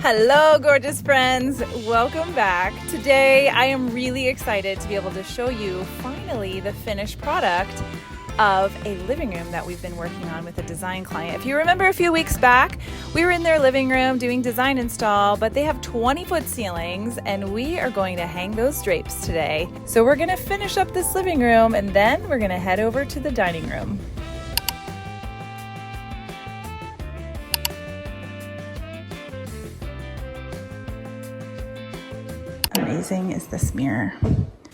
Hello, gorgeous friends. Welcome back. Today, I am really excited to be able to show you finally the finished product of a living room that we've been working on with a design client. If you remember a few weeks back, we were in their living room doing design install, but they have 20-foot ceilings and we are going to hang those drapes today. So we're gonna finish up this living room and then we're gonna head over to the dining room. Amazing is this mirror.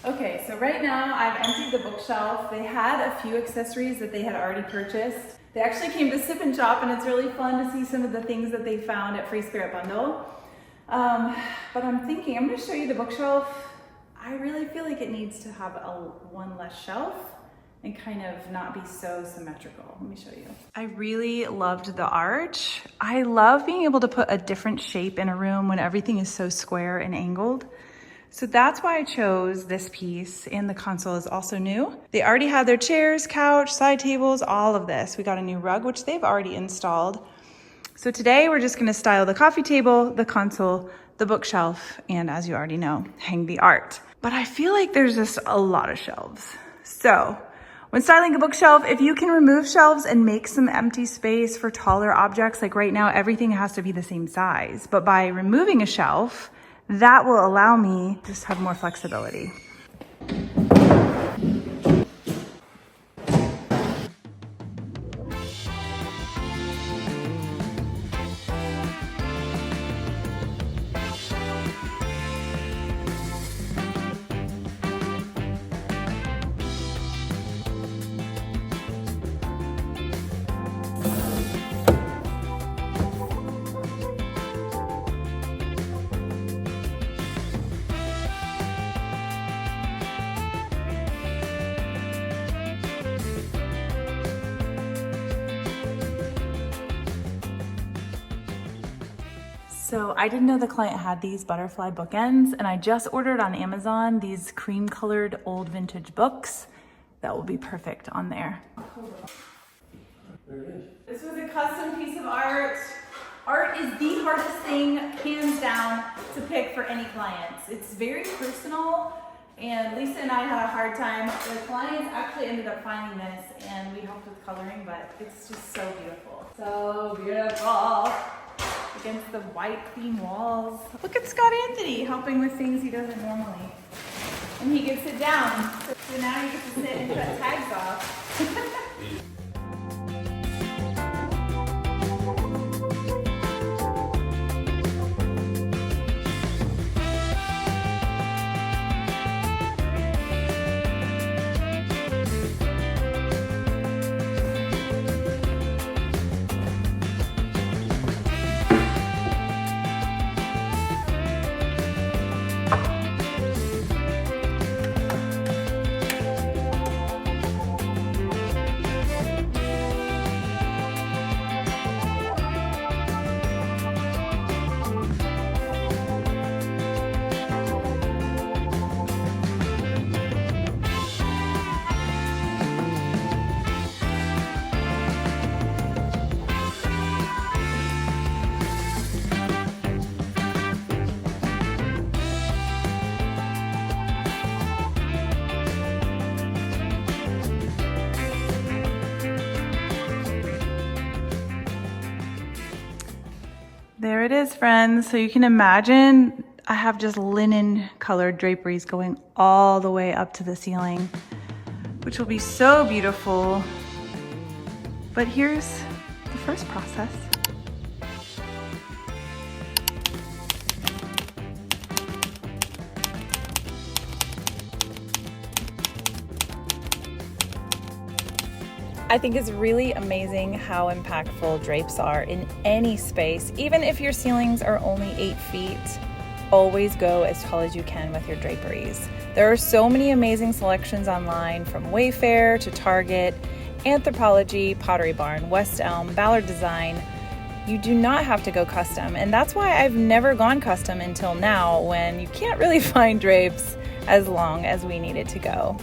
Okay, so right now I've emptied the bookshelf. They had a few accessories that they had already purchased. They actually came to Sip and Shop and it's really fun to see some of the things that they found at Free Spirit Bundle. But I'm thinking, I'm gonna show you the bookshelf. I really feel like it needs to have one less shelf and kind of not be so symmetrical. Let me show you. I really loved the arch. I love being able to put a different shape in a room when everything is so square and angled. So that's why I chose this piece, and the console is also new. They already had their chairs, couch, side tables, all of this. We got a new rug, which they've already installed. So today we're just gonna style the coffee table, the console, the bookshelf, and as you already know, hang the art. But I feel like there's just a lot of shelves. So when styling a bookshelf, if you can remove shelves and make some empty space for taller objects, like right now, everything has to be the same size. But by removing a shelf, that will allow me to just have more flexibility. So I didn't know the client had these butterfly bookends, and I just ordered on Amazon these cream colored old vintage books that will be perfect on there. This was a custom piece of art. Art is the hardest thing, hands down, to pick for any clients. It's very personal, and Lisa and I had a hard time. The clients actually ended up finding this, and we helped with coloring, but it's just so beautiful. So beautiful. Against the white clean walls. Look at Scott Anthony helping with things he doesn't normally. And he can sit down. So now you get to sit and cut tags off. There it is, friends. So you can imagine I have just linen colored draperies going all the way up to the ceiling, which will be so beautiful. But here's the first process. I think it's really amazing how impactful drapes are in any space. Even if your ceilings are only 8 feet, always go as tall as you can with your draperies. There are so many amazing selections online, from Wayfair to Target, Anthropologie, Pottery Barn, West Elm, Ballard Design. You do not have to go custom, and that's why I've never gone custom until now, when you can't really find drapes as long as we needed to go.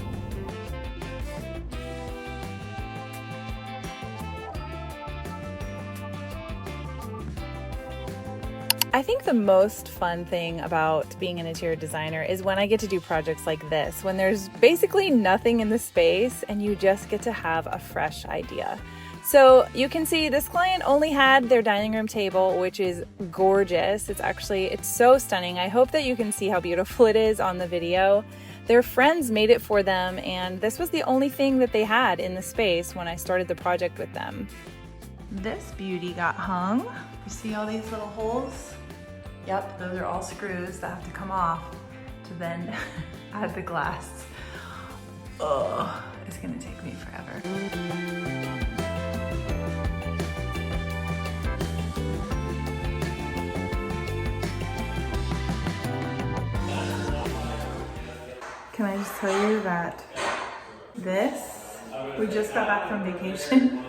I I think the most fun thing about being an interior designer is when I get to do projects like this, when there's basically nothing in the space and you just get to have a fresh idea. So you can see this client only had their dining room table, which is gorgeous. It's so stunning. I hope that you can see how beautiful it is on the video. Their friends made it for them, and this was the only thing that they had in the space when I started the project with them. This beauty got hung. You see all these little holes? Yep, those are all screws that have to come off to then add the glass. Oh, it's gonna take me forever. Can I just tell you that we just got back from vacation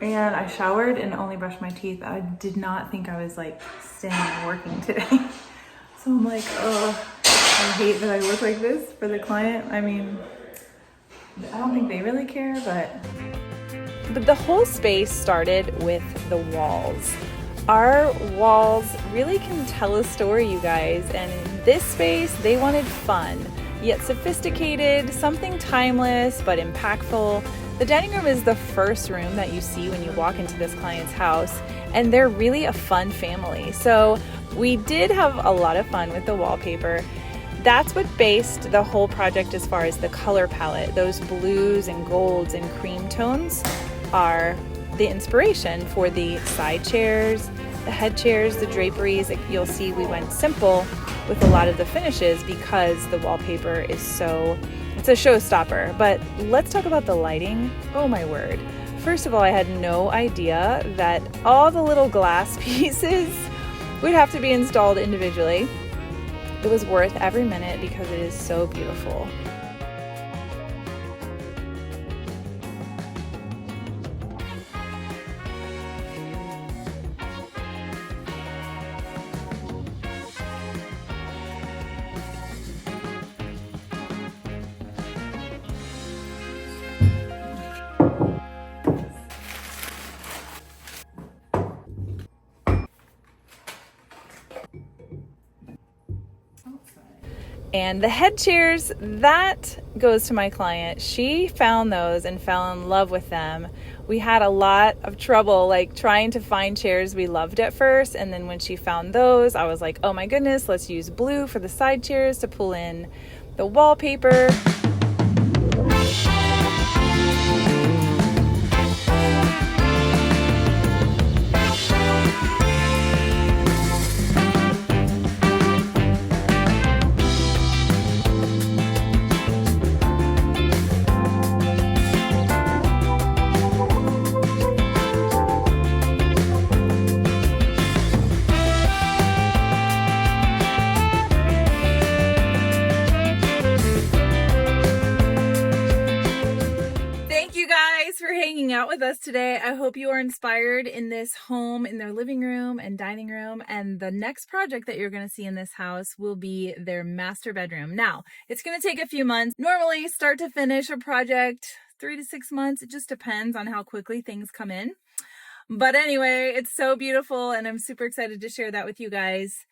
and I showered and only brushed my teeth. I did not think I was like staying and working today. So I'm like, oh, I hate that I look like this for the client. I mean, I don't think they really care, but the whole space started with the walls. Our walls really can tell a story, you guys, and in this space, they wanted fun, yet sophisticated, something timeless but impactful. The dining room is the first room that you see when you walk into this client's house, and they're really a fun family. So we did have a lot of fun with the wallpaper. That's what based the whole project as far as the color palette. Those blues and golds and cream tones are the inspiration for the side chairs, the head chairs, the draperies. You'll see we went simple with a lot of the finishes because the wallpaper is it's a showstopper. But let's talk about the lighting. Oh my word. First of all, I had no idea that all the little glass pieces would have to be installed individually. It was worth every minute because it is so beautiful. And the head chairs, that goes to my client. She found those and fell in love with them. We had a lot of trouble like trying to find chairs we loved at first, and then when she found those, I was like, oh my goodness, let's use blue for the side chairs to pull in the wallpaper. For hanging out with us today. I hope you are inspired in this home, in their living room and dining room. And the next project that you're going to see in this house will be their master bedroom. Now, it's going to take a few months. Normally, start to finish a project, 3 to 6 months. It just depends on how quickly things come in. But anyway, it's so beautiful and I'm super excited to share that with you guys.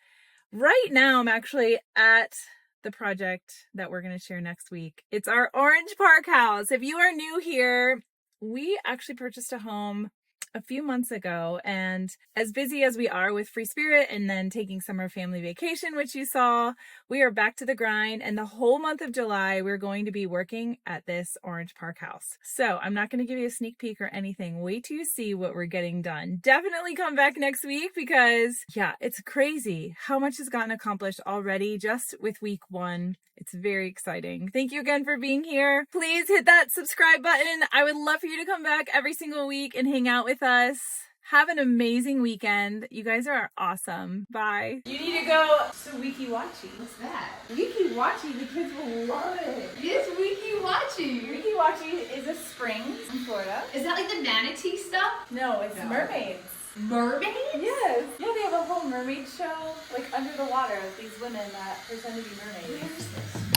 Right now, I'm actually at the project that we're going to share next week. It's our Orange Park house. If you are new here, we actually purchased a home a few months ago, and as busy as we are with Free Spirit and then taking summer family vacation, which you saw, we are back to the grind, and the whole month of July we're going to be working at this Orange Park house. So I'm not going to give you a sneak peek or anything. Wait till you see what we're getting done. Definitely come back next week because yeah, it's crazy how much has gotten accomplished already just with week 1. It's very exciting. Thank you again for being here. Please hit that subscribe button. I would love for you to come back every single week and hang out with us. Have an amazing weekend. You guys are awesome. Bye. You need to go to Wiki Wachi. What's that? Wiki Wachi, the kids will love it. It's Wiki Wachi. Wiki Wachi is a spring in Florida. Is that like the manatee stuff? No, it's mermaids. Mermaids? Yes. Yeah, they have a whole mermaid show, like under the water, these women that pretend to be mermaids. Where's this?